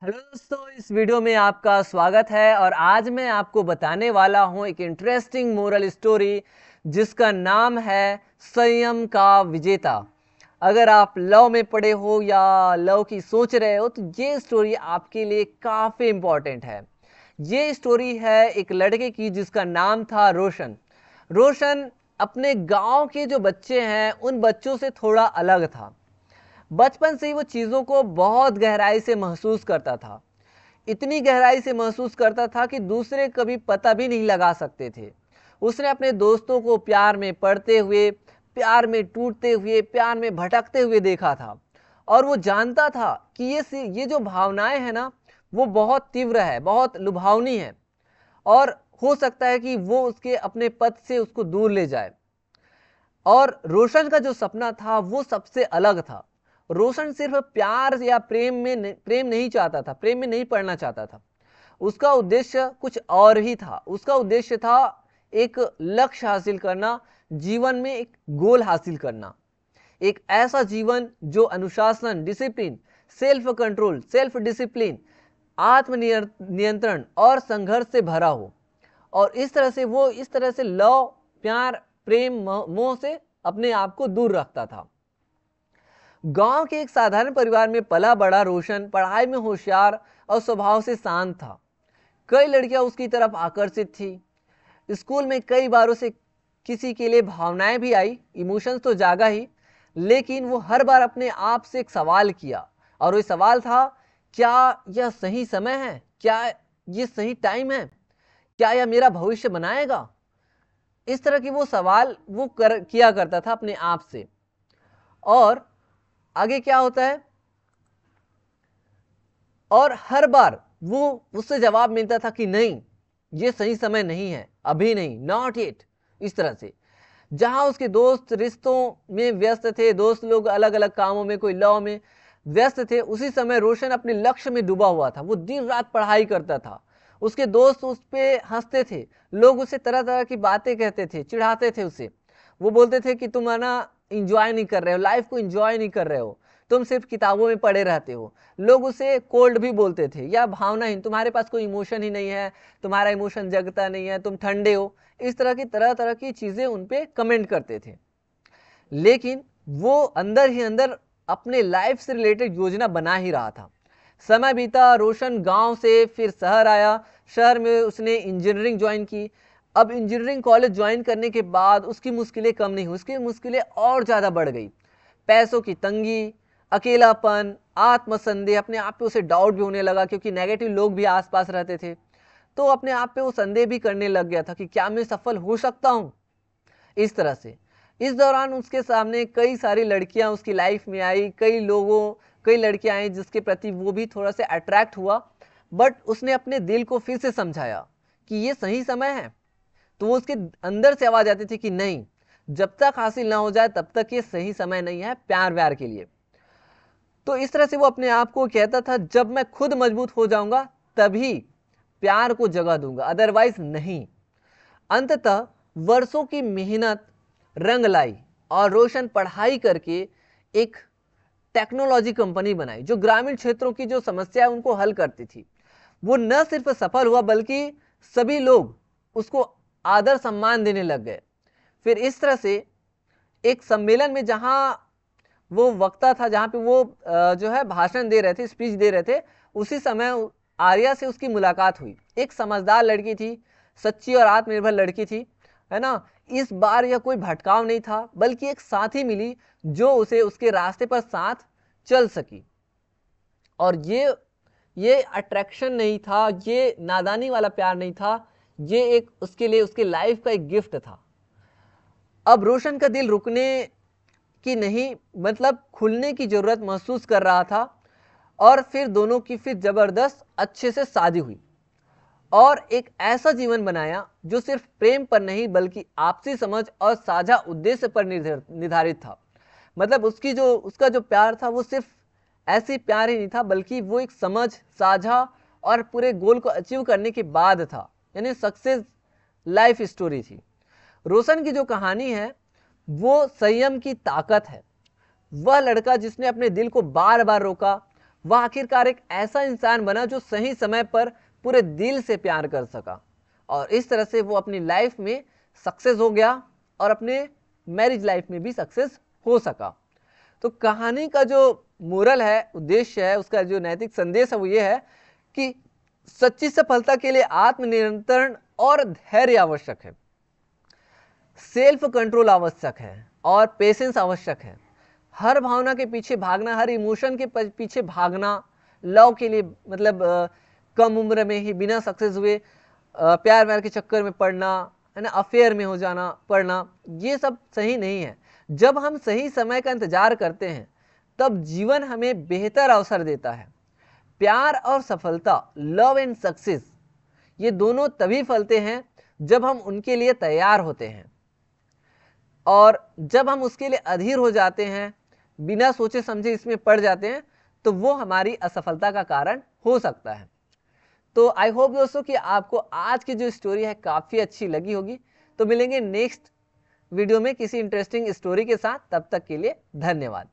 Hello दोस्तों, इस video में आपका स्वागत है। और आज मैं आपको बताने वाला हूं एक इंटरेस्टिंग मोरल स्टोरी जिसका नाम है संयम का विजेता। अगर आप लव में पड़े हो या लव की सोच रहे हो तो ये स्टोरी आपके लिए काफ़ी इम्पोर्टेंट है। ये स्टोरी है एक लड़के की जिसका नाम था रोशन। रोशन अपने गांव के जो बच्चे हैं उन बच्चों से थोड़ा अलग था। बचपन से ही वो चीज़ों को बहुत गहराई से महसूस करता था। इतनी गहराई से महसूस करता था कि दूसरे कभी पता भी नहीं लगा सकते थे। उसने अपने दोस्तों को प्यार में पड़ते हुए, प्यार में टूटते हुए, प्यार में भटकते हुए देखा था। और वो जानता था कि ये जो भावनाएं हैं ना, वो बहुत तीव्र है, बहुत लुभावनी है। और हो सकता है कि वो उसके अपने पथ से उसको दूर ले जाए। और रोशन का जो सपना था वो सबसे अलग था। रोशन सिर्फ प्यार या प्रेम नहीं चाहता था, प्रेम में नहीं पड़ना चाहता था। उसका उद्देश्य कुछ और ही था। उसका उद्देश्य था एक लक्ष्य हासिल करना, जीवन में एक गोल हासिल करना। एक ऐसा जीवन जो अनुशासन, discipline, self control, self discipline, आत्मनियंत्रण और संघर्ष से भरा हो। और इस तरह से लव, प्यार, प्रेम, मोह से अपने आप को दूर रखता था। गांव के एक साधारण परिवार में पला बड़ा रोशन पढ़ाई में होशियार और स्वभाव से शांत था। कई लड़कियां उसकी तरफ आकर्षित थी। स्कूल में कई बार उसे किसी के लिए भावनाएं भी आई, इमोशंस तो जागा ही। लेकिन वो हर बार अपने आप से एक सवाल किया, और वो सवाल था, क्या यह सही समय है? क्या ये सही टाइम है? क्या यह मेरा भविष्य बनाएगा? इस तरह की वो सवाल किया करता था अपने आप से। और आगे क्या होता है, और हर बार वो उससे जवाब मिलता था कि नहीं, ये सही समय नहीं है, अभी नहीं, नॉट येट। इस तरह से जहां उसके दोस्त रिश्तों में व्यस्त थे, दोस्त लोग अलग अलग कामों में, कोई लव में व्यस्त थे, उसी समय रोशन अपने लक्ष्य में डूबा हुआ था। वो दिन रात पढ़ाई करता था। उसके दोस्त उस पे हंसते थे, लोग उसे तरह तरह की बातें कहते थे, चिढ़ाते थे उसे। वो बोलते थे कि तुम है ना इंजॉय नहीं कर रहे हो, लाइफ को इंजॉय नहीं कर रहे हो, तुम सिर्फ किताबों में पड़े रहते हो। लोग उसे कोल्ड भी बोलते थे या भावनाहीन, तुम्हारे पास कोई इमोशन ही नहीं है, तुम्हारा इमोशन जगता नहीं है, तुम ठंडे हो। इस तरह तरह की चीजें उन पे कमेंट करते थे। लेकिन वो अंदर ही अंदर अपने लाइफ से रिलेटेड योजना बना ही रहा था। समय बीता, रोशन गांव से फिर शहर आया। शहर में उसने इंजीनियरिंग ज्वाइन की। अब इंजीनियरिंग कॉलेज ज्वाइन करने के बाद उसकी मुश्किलें कम नहीं हुई, उसकी मुश्किलें और ज़्यादा बढ़ गई। पैसों की तंगी, अकेलापन, आत्मसंदेह, अपने आप पे उसे डाउट भी होने लगा क्योंकि नेगेटिव लोग भी आसपास रहते थे। तो अपने आप पे वो संदेह भी करने लग गया था कि क्या मैं सफल हो सकता हूँ। इस तरह से इस दौरान उसके सामने कई सारी लड़कियां उसकी लाइफ में आई। कई लड़कियां आई जिसके प्रति वो भी थोड़ा सा अट्रैक्ट हुआ। बट उसने अपने दिल को फिर से समझाया कि ये सही समय है। तो वो उसके अंदर से आवाज आती थी कि नहीं, जब तक हासिल ना हो जाए तब तक ये सही समय नहीं है प्यार व्यार के लिए। तो इस तरह से वो अपने आप को कहता था, जब मैं खुद मजबूत हो जाऊंगा तभी प्यार को जगह दूंगा, अदरवाइज नहीं। अंततः वर्षों की मेहनत रंग लाई और रोशन पढ़ाई करके एक टेक्नोलॉजी कंपनी बनाई जो ग्रामीण क्षेत्रों की जो समस्या है उनको हल करती थी। वो न सिर्फ सफल हुआ बल्कि सभी लोग उसको आदर सम्मान देने लग गए। फिर इस तरह से एक सम्मेलन में जहां वो वक्ता था, जहां पे वो जो है भाषण दे रहे थे, स्पीच दे रहे थे, उसी समय आर्या से उसकी मुलाकात हुई। एक समझदार लड़की थी, सच्ची और आत्मनिर्भर लड़की थी, है ना। इस बार यह कोई भटकाव नहीं था बल्कि एक साथी मिली जो उसे उसके रास्ते पर साथ चल सकी। और ये अट्रैक्शन नहीं था, ये नादानी वाला प्यार नहीं था, ये एक उसके लिए उसके लाइफ का एक गिफ्ट था। अब रोशन का दिल रुकने की नहीं, मतलब खुलने की जरूरत महसूस कर रहा था। और फिर दोनों की फिर जबरदस्त अच्छे से शादी हुई और एक ऐसा जीवन बनाया जो सिर्फ प्रेम पर नहीं बल्कि आपसी समझ और साझा उद्देश्य पर निर्धारित था। मतलब उसका जो प्यार था वो सिर्फ ऐसी प्यार ही नहीं था बल्कि वो एक समझ, साझा और पूरे गोल को अचीव करने के बाद था, यानी सक्सेस लाइफ स्टोरी थी। रोशन की जो कहानी है वो संयम की ताकत है। वह लड़का जिसने अपने दिल को बार बार रोका, वह आखिरकार एक ऐसा इंसान बना जो सही समय पर पूरे दिल से प्यार कर सका और इस तरह से वो अपनी लाइफ में सक्सेस हो गया और अपने मैरिज लाइफ में भी सक्सेस हो सका। तो कहानी का जो मोरल है, उद्देश्य है, उसका जो नैतिक संदेश है वो ये है कि सच्ची सफलता के लिए आत्मनियंत्रण और धैर्य आवश्यक है, सेल्फ कंट्रोल आवश्यक है और पेशेंस आवश्यक है। हर भावना के पीछे भागना, हर इमोशन के पीछे भागना, लव के लिए मतलब कम उम्र में ही बिना सक्सेस हुए प्यार व्यार के चक्कर में पड़ना, है ना, अफेयर में हो जाना, पड़ना, ये सब सही नहीं है। जब हम सही समय का इंतजार करते हैं तब जीवन हमें बेहतर अवसर देता है। प्यार और सफलता, लव एंड सक्सेस, ये दोनों तभी फलते हैं जब हम उनके लिए तैयार होते हैं और जब हम उसके लिए अधीर हो जाते हैं, बिना सोचे समझे इसमें पड़ जाते हैं, तो वो हमारी असफलता का कारण हो सकता है। तो आई होप दोस्तों कि आपको आज की जो स्टोरी है काफ़ी अच्छी लगी होगी। तो मिलेंगे नेक्स्ट वीडियो में किसी इंटरेस्टिंग स्टोरी के साथ, तब तक के लिए धन्यवाद।